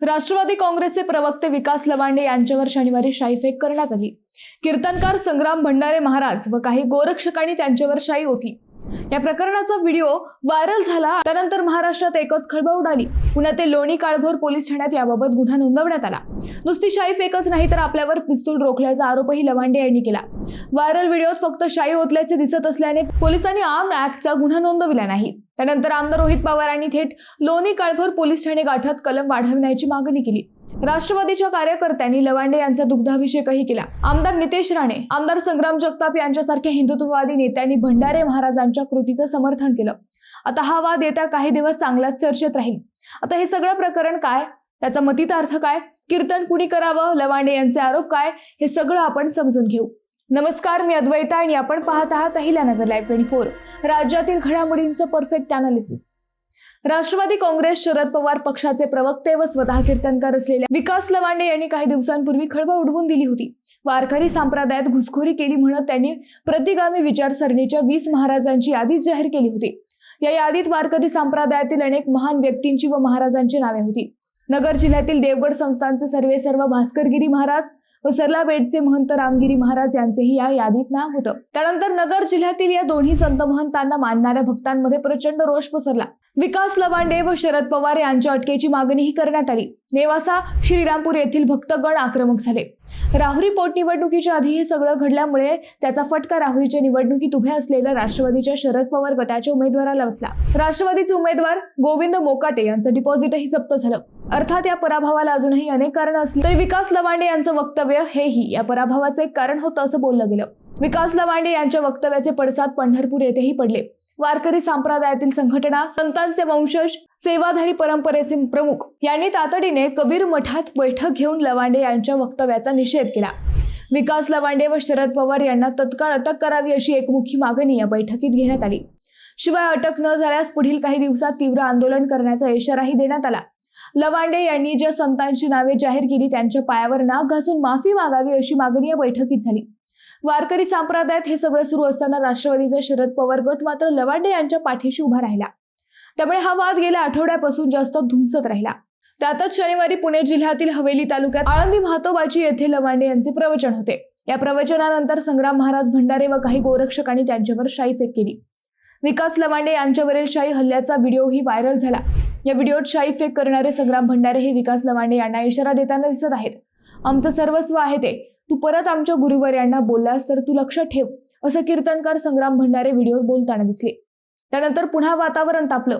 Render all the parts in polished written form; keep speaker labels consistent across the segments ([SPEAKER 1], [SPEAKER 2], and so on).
[SPEAKER 1] राष्ट्रवादी काँग्रेसचे प्रवक्ते विकास लवांडे यांच्यावर शनिवारी शाईफेक करण्यात आली। कीर्तनकार संग्राम भंडारे महाराज व काही गोरक्षकांनी त्यांच्यावर शाई ओतली। या प्रकरणाचा व्हिडिओ व्हायरल झाला। त्यानंतर महाराष्ट्रात एकच खळबळ उडाली। पुण्यातील लोणी काळभोर पोलीस ठाण्यात याबाबत गुन्हा नोंदवण्यात आला। नुसती शाईफेकच नाही तर आपल्यावर पिस्तूल रोखल्याचा आरोपही लवांडे यांनी केला। व्हायरल व्हिडिओत फक्त शाई ओतल्याचे दिसत असल्याने पोलिसांनी आर्म्ड ऍक्टचा गुन्हा नोंदविला नाही। त्यानंतर आमदार रोहित पवार यांनी थेट लोणी काळभोर पोलीस ठाणे गाठत कलम वाढवण्याची मागणी केली। राष्ट्रवादीच्या कार्यकर्त्यांनी लवांडे यांचा दुग्धाभिषेकही केला। आमदार नितेश राणे, आमदार संग्राम जगताप यांच्यासारख्या हिंदुत्ववादी नेत्यांनी भंडारे महाराजांच्या कृतीचं समर्थन केलं। आता हा वाद येत्या काही दिवस चांगलाच चर्चेत राहील। आता हे सगळं प्रकरण काय, त्याचा मतितार्थ काय, कीर्तन कुणी करावं, लवांडे यांचे आरोप काय, हे सगळं आपण समजून घेऊ। नमस्कार, मी अद्वैता आणि आपण पाहत आहात अहिल्यानगर लाईव्ह 24, राज्यातील घडामोडींचं परफेक्ट अनालिसिस। राष्ट्रवादी काँग्रेस शरद पवार पक्षाचे प्रवक्ते व स्वतः कीर्तनकार असलेल्या विकास लवांडे यांनी काही दिवसांपूर्वी खळबळ उडवून दिली होती। वारकरी संप्रदायात घुसखोरी केली म्हणत त्यांनी प्रतिगामी विचारसरणीच्या 20 महाराजांची यादी जाहीर केली होती। या यादीत वारकरी संप्रदायातील अनेक महान व्यक्तींची व महाराजांची नावे होती। नगर जिल्ह्यातील देवगड संस्थानचे सर्वेसर्वा भास्करगिरी महाराज व सरला बेटचे महंत रामगिरी महाराज यांचेही या यादीत नाव होतं। त्यानंतर नगर जिल्ह्यातील या दोन्ही संत महंतांना मानणाऱ्या भक्तांमध्ये प्रचंड रोष पसरला। विकास लवांडे व शरद पवार यांच्या अटकेची मागणीही करण्यात आली। नेवासा श्रीरामपूर येथील भक्तगण आक्रमक झाले। राहुरी पोटनिवडणुकीच्या आधी हे सगळं घडल्यामुळे त्याचा फटका राहुरीच्या निवडणुकीत उभ्या असलेल्या राष्ट्रवादीच्या शरद पवार गटाच्या उमेदवाराला बसला। राष्ट्रवादीचे उमेदवार गोविंद मोकाटे यांचं डिपॉझिटही जप्त झालं। अर्थात या पराभवाला अजूनही अनेक कारणं असली तरी विकास लवांडे यांचं वक्तव्य हेही या पराभवाचं एक कारण होतं असं बोललं गेलं। विकास लवांडे यांच्या वक्तव्याचे पडसाद पंढरपूर येथेही पडले। वारकरी संप्रदायातील संघटना, संतांचे वंशज, सेवाधारी परंपरेचे प्रमुख यांनी तातडीने कबीर मठात बैठक घेऊन लवांडे यांच्या वक्तव्याचा निषेध केला। विकास लवांडे व शरद पवार यांना तत्काळ अटक करावी अशी एकमुखी मागणी या बैठकीत घेण्यात आली। शिवाय अटक न झाल्यास पुढील काही दिवसात तीव्र आंदोलन करण्याचा इशाराही देण्यात आला। लवांडे यांनी ज्या संतांची नावे जाहीर केली त्यांच्या पायावर नाक घासून माफी मागावी अशी मागणी या बैठकीत झाली। वारकरी संप्रदायात हे सगळं सुरू असताना राष्ट्रवादीचा शरद पवार गट मात्र लवांडे यांच्या पाठीशी उभा राहिला। त्यामुळे हा वाद गेल्या आठवड्यापासून जास्त धुमसत राहिला। त्यातच शनिवारी पुणे जिल्ह्यातील हवेली तालुक्यात आळंदी म्हातोबाची येथे लवांडे यांचे प्रवचन होते। या प्रवचनानंतर संग्राम महाराज भंडारे व काही गोरक्षकांनी त्यांच्यावर शाईफेक केली। विकास लवांडे यांच्यावरील शाई हल्ल्याचा व्हिडिओही व्हायरल झाला। या व्हिडिओत शाईफेक करणारे संग्राम भंडारे हे विकास लवांडे यांना इशारा देताना दिसत आहेत। आमचं सर्वस्व आहे ते, तू परत आमच्या गुरुवर्यांना बोललास तर तू लक्षात ठेव, असं कीर्तनकार संग्राम भंडारे व्हिडिओत बोलताना दिसले। त्यानंतर पुन्हा वातावरण तापलं।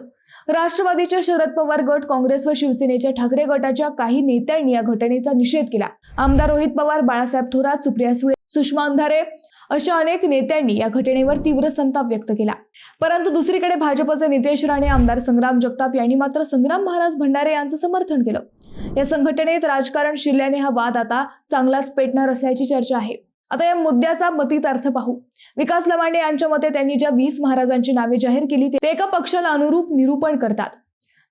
[SPEAKER 1] राष्ट्रवादीच्या शरद पवार गट, काँग्रेस व शिवसेनेच्या ठाकरे गटाच्या काही नेत्यांनी या घटनेचा निषेध केला। आमदार रोहित पवार, बाळासाहेब थोरात, सुप्रिया सुळे, सुषमा अंधारे अशा अनेक नेत्यांनी या घटनेवर तीव्र संताप व्यक्त केला। परंतु दुसरीकडे भाजपचे नितेश राणे, आमदार संग्राम जगताप यांनी मात्र संग्राम महाराज भंडारे यांचं समर्थन केलं। या संघटनेत राजकारण शिरल्याने हा वाद आता चांगलाच पेटणार असल्याची चर्चा आहे। आता या मुद्द्याचा मतितार्थ पाहू। विकास लवांडे यांच्या मते त्यांनी ज्या 20 महाराजांची नावे जाहीर केली ते एका पक्षाला अनुरूप निरूपण करतात।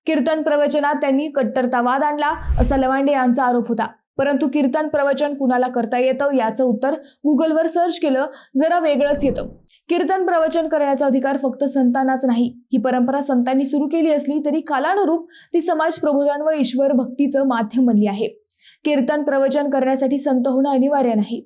[SPEAKER 1] कीर्तन प्रवचनात त्यांनी कट्टरतावाद आणला असा लवांडे यांचा आरोप होता। परंतु कीर्तन प्रवचन कुणाला करता येतं याचं उत्तर गुगलवर सर्च केलं जरा वेगळंच येतं। कीर्तन प्रवचन करण्याचा अधिकार फक्त संतांनाच नाही। ही परंपरा संतांनी सुरू केली असली तरी कालानुरूप ती समाज प्रबोधन व ईश्वर भक्तीचं माध्यम बनली आहे। कीर्तन प्रवचन करण्यासाठी संत होणं अनिवार्य नाही,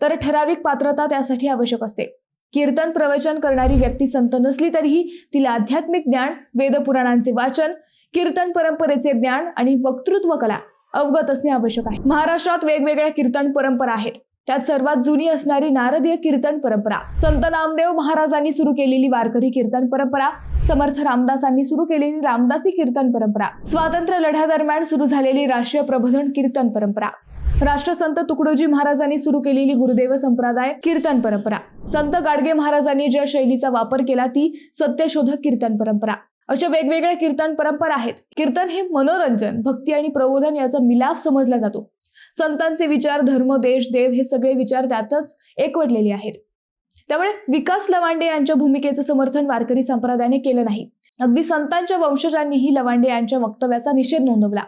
[SPEAKER 1] तर ठराविक पात्रता त्यासाठी आवश्यक असते। कीर्तन प्रवचन करणारी व्यक्ती संत नसली तरीही तिला आध्यात्मिक ज्ञान, वेदपुराणांचे वाचन, कीर्तन परंपरेचे ज्ञान आणि वक्तृत्व कला अवगत असणे आवश्यक आहे। महाराष्ट्रात वेगवेगळ्या कीर्तन परंपरा आहेत। त्यात सर्वात जुनी असणारी नारदीय कीर्तन परंपरा, संत नामदेव महाराजांनी सुरू केलेली वारकरी कीर्तन परंपरा, समर्थ रामदासांनी सुरू केलेली रामदासी कीर्तन परंपरा, स्वातंत्र्य लढ्यादरम्यान सुरू झालेली राष्ट्रीय प्रबोधन कीर्तन परंपरा, राष्ट्रसंत तुकडोजी महाराजांनी सुरू केलेली गुरुदेव संप्रदाय कीर्तन परंपरा, संत गाडगे महाराजांनी ज्या शैलीचा वापर केला ती सत्यशोधक कीर्तन परंपरा, अशा वेगवेगळ्या कीर्तन परंपरा आहेत। कीर्तन हे मनोरंजन, भक्ती आणि प्रबोधन याचा मिलाफ समजला जातो। संतांचे विचार, धर्म, देश, देव हे सगळे विचार त्यातच एकवटलेले आहेत। त्यामुळे विकास लवांडे यांच्या भूमिकेचं समर्थन वारकरी संप्रदायाने केलं नाही। अगदी संतांच्या वंशजांनीही लवांडे यांच्या वक्तव्याचा निषेध नोंदवला।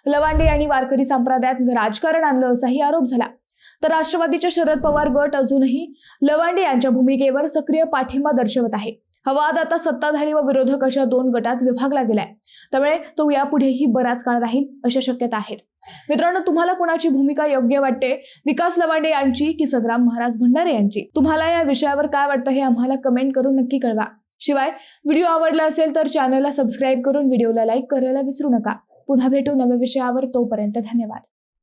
[SPEAKER 1] लवांडे यांनी वारकरी संप्रदायात राजकारण आणलं असाही आरोप झाला। तर राष्ट्रवादीच्या शरद पवार गट अजूनही लवांडे यांच्या भूमिकेवर सक्रिय पाठिंबा दर्शवत आहे। हा वाद आता सत्ताधारी व विरोधक अशा दोन गटात विभागला गेलाय। त्यामुळे तो यापुढेही बराच काळ राहील अशा शक्यता आहेत. मित्रांनो, तुम्हाला कोणाची भूमिका योग्य वाटते, विकास लवांडे यांची की संग्राम महाराज भंडारे यांची? तुम्हाला या विषयावर काय वाटतं हे आम्हाला कमेंट करून नक्की कळवा. शिवाय व्हिडिओ आवडला असेल तर चॅनलला सबस्क्राईब करून व्हिडिओला लाईक करायला विसरू नका. पुन्हा भेटू नव्या विषयावर. तोपर्यंत धन्यवाद.